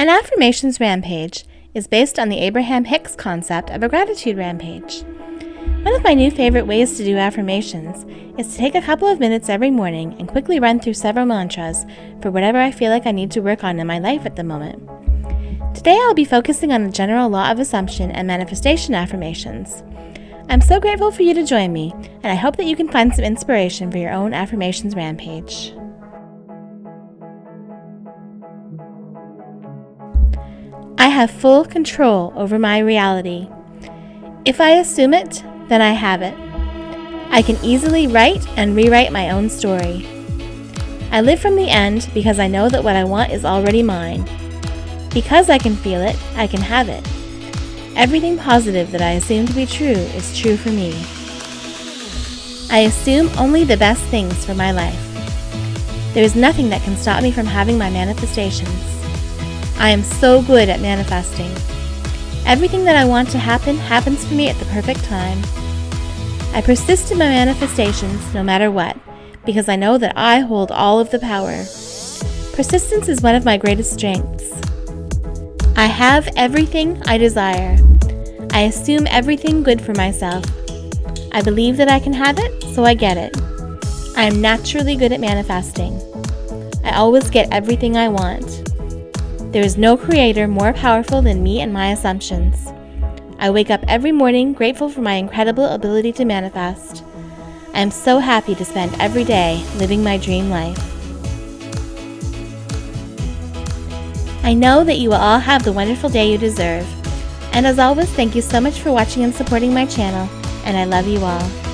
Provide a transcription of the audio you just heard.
An affirmations rampage is based on the Abraham Hicks concept of a gratitude rampage. One of my new favorite ways to do affirmations is to take a couple of minutes every morning and quickly run through several mantras for whatever I feel like I need to work on in my life at the moment. Today I'll be focusing on the general law of assumption and manifestation affirmations. I'm so grateful for you to join me, and I hope that you can find some inspiration for your own affirmations rampage. I have full control over my reality. If I assume it, then I have it. I can easily write and rewrite my own story. I live from the end because I know that what I want is already mine. Because I can feel it, I can have it. Everything positive that I assume to be true is true for me. I assume only the best things for my life. There is nothing that can stop me from having my manifestations. I am so good at manifesting. Everything that I want to happen happens for me at the perfect time. I persist in my manifestations no matter what, because I know that I hold all of the power. Persistence is one of my greatest strengths. I have everything I desire. I assume everything good for myself. I believe that I can have it, so I get it. I am naturally good at manifesting. I always get everything I want. There is no creator more powerful than me and my assumptions. I wake up every morning grateful for my incredible ability to manifest. I am so happy to spend every day living my dream life. I know that you will all have the wonderful day you deserve. And as always, thank you so much for watching and supporting my channel, and I love you all.